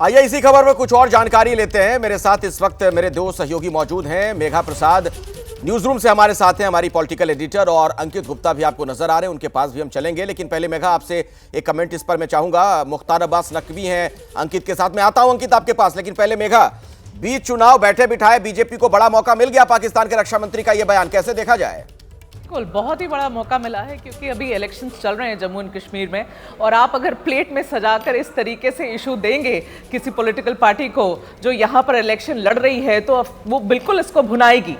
आइए इसी खबर में कुछ और जानकारी लेते हैं। मेरे साथ इस वक्त मेरे दो सहयोगी मौजूद हैं। मेघा प्रसाद न्यूज रूम से हमारे साथ हैं, हमारी पॉलिटिकल एडिटर, और अंकित गुप्ता भी आपको नजर आ रहे हैं, उनके पास भी हम चलेंगे। लेकिन पहले मेघा आपसे एक कमेंट इस पर मैं चाहूंगा। मुख्तार अब्बास नकवी हैं अंकित के साथ, मैं आता हूं अंकित आपके पास, लेकिन पहले मेघा, बीच चुनाव बैठे बिठाए बीजेपी को बड़ा मौका मिल गया, पाकिस्तान के रक्षा मंत्री का यह बयान कैसे देखा जाए? बिल्कुल, बहुत ही बड़ा मौका मिला है क्योंकि अभी इलेक्शंस चल रहे हैं जम्मू एंड कश्मीर में, और आप अगर प्लेट में सजाकर इस तरीके से इशू देंगे किसी पॉलिटिकल पार्टी को जो यहाँ पर इलेक्शन लड़ रही है, तो वो बिल्कुल इसको भुनाएगी।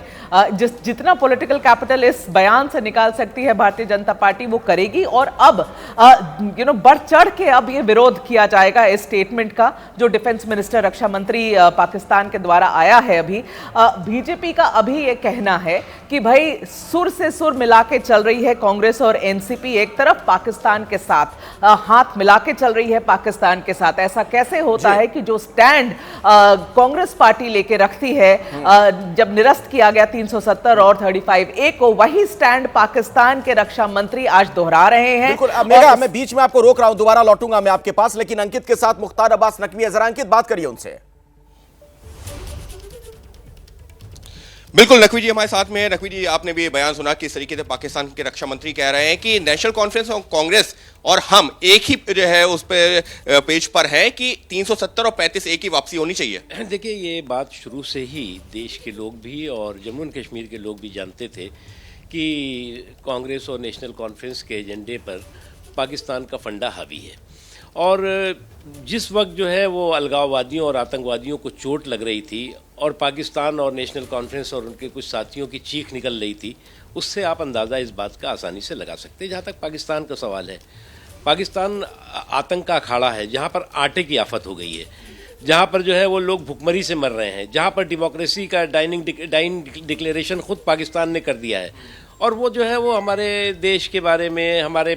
जितना पॉलिटिकल कैपिटल इस बयान से निकाल सकती है भारतीय जनता पार्टी वो करेगी। और अब बढ़ चढ़ के अब ये विरोध किया जाएगा इस स्टेटमेंट का जो डिफेंस मिनिस्टर, रक्षा मंत्री पाकिस्तान के द्वारा आया है। अभी बीजेपी का अभी ये कहना है कि भाई सुर से सुर मिला के चल रही है कांग्रेस और एनसीपी, एक तरफ पाकिस्तान के साथ हाथ मिला के चल रही है पाकिस्तान के साथ। ऐसा कैसे होता है कि जो स्टैंड कांग्रेस पार्टी लेके रखती है जब निरस्त किया गया 370 और 35A को, वही स्टैंड पाकिस्तान के रक्षा मंत्री आज दोहरा रहे हैं। बिल्कुल, मेघा मैं बीच में आपको रोक रहा हूं, दोबारा लौटूंगा मैं आपके पास, लेकिन अंकित के साथ मुख्तार अब्बास नकवी है। जरा अंकित बात करिए उनसे। बिल्कुल नकवी जी हमारे साथ में हैं। नकवी जी, आपने भी बयान सुना किस तरीके से पाकिस्तान के रक्षा मंत्री कह रहे हैं कि नेशनल कॉन्फ्रेंस और कांग्रेस और हम एक ही जो है उस पे पेज पर है कि 370 और 35A की वापसी होनी चाहिए। देखिए, ये बात शुरू से ही देश के लोग भी और जम्मू एंड कश्मीर के लोग भी जानते थे कि कांग्रेस और नेशनल कॉन्फ्रेंस के एजेंडे पर पाकिस्तान का फंडा हावी है। और जिस वक्त जो है वो अलगाववादियों और आतंकवादियों को चोट लग रही थी और पाकिस्तान और नेशनल कॉन्फ्रेंस और उनके कुछ साथियों की चीख निकल रही थी, उससे आप अंदाज़ा इस बात का आसानी से लगा सकते हैं। जहाँ तक पाकिस्तान का सवाल है, पाकिस्तान आतंक का अखाड़ा है जहाँ पर आटे की आफत हो गई है, जहाँ पर जो है वो लोग भुखमरी से मर रहे हैं, जहाँ पर डेमोक्रेसी का डाइनिंग डिक्लेरेशन खुद पाकिस्तान ने कर दिया है। और वो जो है वो हमारे देश के बारे में, हमारे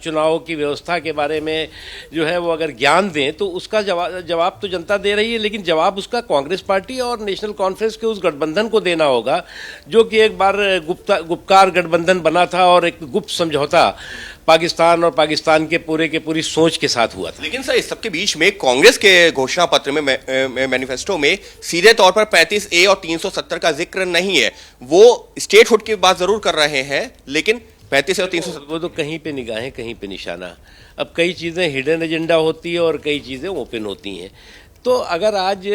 चुनाव की व्यवस्था के बारे में जो है वो अगर ज्ञान दें तो उसका जवाब तो जनता दे रही है, लेकिन जवाब उसका कांग्रेस पार्टी और नेशनल कॉन्फ्रेंस के उस गठबंधन को देना होगा जो कि एक बार गुप्तकार गठबंधन बना था और एक गुप्त समझौता पाकिस्तान और पाकिस्तान के पूरी सोच के साथ हुआ था। लेकिन सर, इस सबके बीच में कांग्रेस के घोषणा पत्र में मैनिफेस्टो में सीधे तौर पर 35A और 370 का जिक्र नहीं है। वो स्टेटहुड की बात जरूर कर रहे हैं, लेकिन 35A और 370 वो तो कहीं पे निगाहें कहीं पे निशाना। अब कई चीज़ें हिडन एजेंडा होती है और कई चीज़ें ओपन होती हैं। तो अगर आज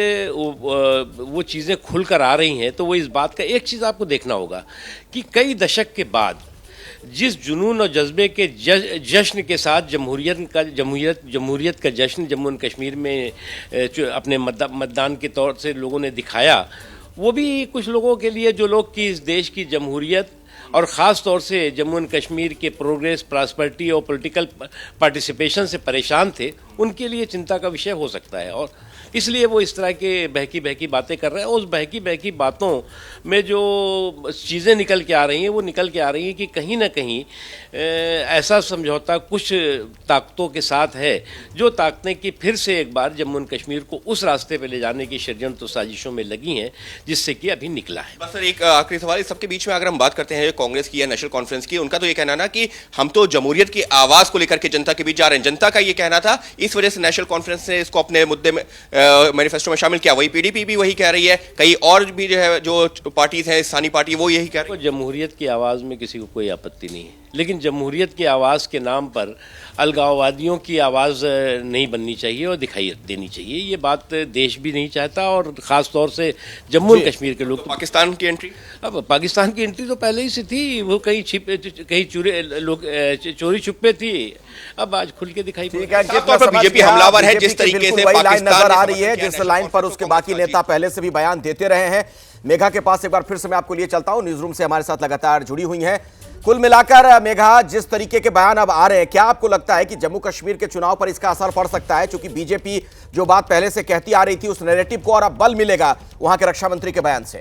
वो चीज़ें खुल कर आ रही हैं तो वो इस बात का एक चीज़ आपको देखना होगा कि कई दशक के बाद जिस जुनून और जज्बे के जश्न के साथ जमहूरियत का जश्न जम्मू एंड कश्मीर में अपने मतदान के तौर से लोगों ने दिखाया, वो भी कुछ लोगों के लिए जो लोग कि इस देश की जमहूरियत और ख़ास तौर से जम्मू एंड कश्मीर के प्रोग्रेस, प्रॉस्पेरिटी और पॉलिटिकल पार्टिसिपेशन से परेशान थे, उनके लिए चिंता का विषय हो सकता है। और इसलिए वो इस तरह के बहकी बातें कर रहे हैं। उस बहकी बातों में जो चीज़ें निकल के आ रही हैं वो निकल के आ रही हैं कि कहीं ना कहीं ऐसा समझौता कुछ ताकतों के साथ है जो ताकतें कि फिर से एक बार जम्मू एंड कश्मीर को उस रास्ते पे ले जाने की षड्यंत्र साजिशों में लगी हैं, जिससे कि अभी निकला है। बस सर, एक आखिरी सवाल इस सबके बीच में अगर हम बात करते हैं कांग्रेस की या नेशनल कॉन्फ्रेंस की, उनका तो ये कहना ना कि हम तो जमहूरियत की आवाज़ को लेकर के जनता के बीच जा रहे हैं। जनता का ये कहना था, इस वजह से नेशनल कॉन्फ्रेंस ने इसको अपने मुद्दे में मैनिफेस्टो में शामिल किया। वही पीडीपी भी वही कह रही है, कई और भी जो है जो पार्टीज हैं स्थानीय पार्टी वो यही कह रही है। जमहूरियत की आवाज़ में किसी को कोई आपत्ति नहीं है, लेकिन जमहूरियत की आवाज़ के नाम पर अलगाववादियों की आवाज़ नहीं बननी चाहिए और दिखाई देनी चाहिए। ये बात देश भी नहीं चाहता और ख़ास तौर से जम्मू एंड कश्मीर के लोग। तो पाकिस्तान की एंट्री, अब पाकिस्तान की एंट्री तो पहले ही से थी, वो कहीं चोरी छुपे थी, अब आज खुल के दिखाई बीजेपी हमलावर है जिस तरीके से पाकिस्तान नजर आ रही है, जिस लाइन पर उसके बाकी नेता पहले से भी बयान देते रहे हैं। मेघा के पास एक बार फिर से मैं आपको लिए चलता हूं, न्यूज रूम से हमारे साथ लगातार जुड़ी हुई हैं। कुल मिलाकर मेघा, जिस तरीके के बयान अब आ रहे हैं, क्या आपको लगता है कि जम्मू कश्मीर के चुनाव पर इसका असर पड़ सकता है? चूंकि बीजेपी जो बात पहले से कहती आ रही थी उस नैरेटिव को और अब बल मिलेगा वहां के रक्षा मंत्री के बयान से।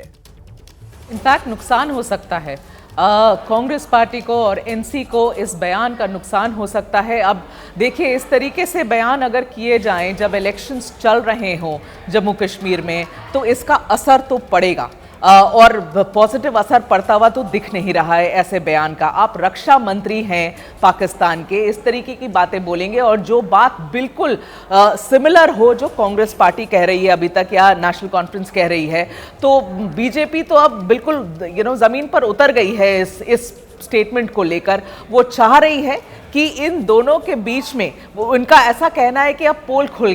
इनफैक्ट नुकसान हो सकता है कांग्रेस पार्टी को और एनसी को, इस बयान का नुकसान हो सकता है। अब देखिए, इस तरीके से बयान अगर किए जाएं जब इलेक्शंस चल रहे हों जम्मू कश्मीर में, तो इसका असर तो पड़ेगा। और पॉजिटिव असर पड़ता हुआ तो दिख नहीं रहा है ऐसे बयान का। आप रक्षा मंत्री हैं पाकिस्तान के, इस तरीके की बातें बोलेंगे और जो बात बिल्कुल सिमिलर हो जो कांग्रेस पार्टी कह रही है अभी तक या नेशनल कॉन्फ्रेंस कह रही है, तो बीजेपी तो अब बिल्कुल जमीन पर उतर गई है इस स्टेटमेंट को लेकर। वो चाह रही है कि इन दोनों के बीच में, उनका ऐसा कहना है कि अब पोल खुल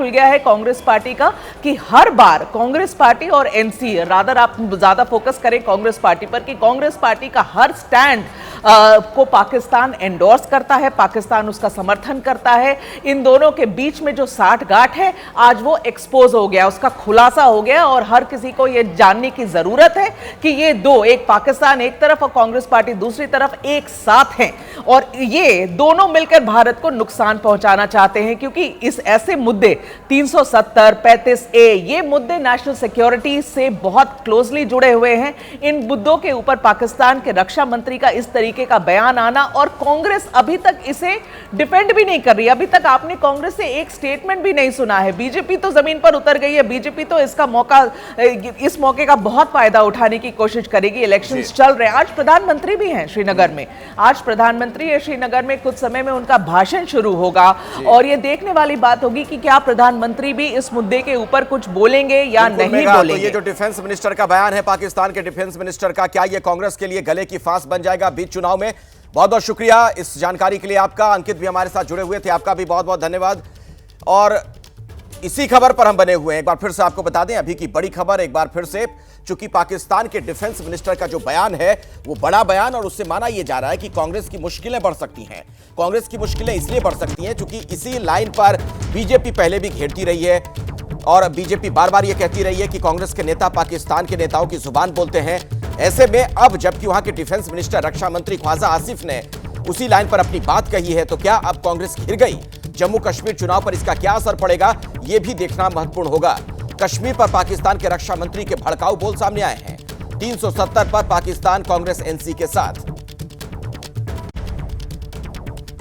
गया है कांग्रेस पार्टी का कि हर बार कांग्रेस पार्टी और एनसी, रादर आप ज्यादा फोकस करें कांग्रेस पार्टी पर, कि कांग्रेस पार्टी का हर स्टैंड को पाकिस्तान एंडोर्स करता है, पाकिस्तान उसका समर्थन करता है। इन दोनों के बीच में जो साठगांठ है आज वो एक्सपोज हो गया, उसका खुलासा हो गया और हर किसी को ये जानने की जरूरत है कि ये दो, एक पाकिस्तान एक तरफ और कांग्रेस पार्टी दूसरी तरफ, एक साथ हैं और ये दोनों मिलकर भारत को नुकसान पहुंचाना चाहते हैं, क्योंकि इस ऐसे मुद्दे 370, 35A ये मुद्दे नेशनल सिक्योरिटी से बहुत क्लोजली जुड़े हुए हैं। इन मुद्दों के ऊपर पाकिस्तान के रक्षा मंत्री का इस तरीके का बयान आना, और कांग्रेस अभी तक इसे डिफेंड भी नहीं कर रही। अभी तक आपने कांग्रेस से एक स्टेटमेंट भी नहीं सुना है। बीजेपी तो जमीन पर उतर गई है, बीजेपी तो इस मौके का बहुत फायदा उठाने की कोशिश करेगी। इलेक्शंस चल रहे हैं, आज प्रधानमंत्री भी हैं श्रीनगर में, आज प्रधानमंत्री है श्रीनगर में, कुछ समय में उनका भाषण शुरू होगा और ये देखने वाली बात होगी कि क्या प्रधानमंत्री भी इस मुद्दे के ऊपर कुछ बोलेंगे या नहीं बोलेंगे। तो ये जो डिफेंस मिनिस्टर का बयान है, पाकिस्तान के डिफेंस मिनिस्टर का, क्या ये कांग्रेस के लिए गले की फांस बन जाएगा बीच चुनाव में? बहुत बहुत शुक्रिया इस जानकारी के लिए आपका। अंकित भी हमारे साथ जुड़े हुए थे, आपका भी बहुत बहुत धन्यवाद। और इसी खबर पर हम बने हुए हैं, एक बार फिर से आपको बता दें अभी की बड़ी खबर एक बार फिर से, चूंकि पाकिस्तान के डिफेंस मिनिस्टर का जो बयान है वो बड़ा बयान, और उससे माना यह जा रहा है कि कांग्रेस की मुश्किलें बढ़ सकती हैं। कांग्रेस की मुश्किलें इसलिए बढ़ सकती हैं क्योंकि इसी लाइन पर बीजेपी पहले भी घेरती रही है और बीजेपी बार बार यह कहती रही है कि कांग्रेस के नेता पाकिस्तान के नेताओं की जुबान बोलते हैं। ऐसे में अब जबकि वहां के डिफेंस मिनिस्टर रक्षा मंत्री ख्वाजा आसिफ ने उसी लाइन पर अपनी बात कही है, तो क्या अब कांग्रेस घिर गई? जम्मू कश्मीर चुनाव पर इसका क्या असर पड़ेगा, यह भी देखना महत्वपूर्ण होगा। कश्मीर पर पाकिस्तान के रक्षा मंत्री के भड़काऊ बोल सामने आए हैं। 370 पर पाकिस्तान कांग्रेस एनसी के साथ।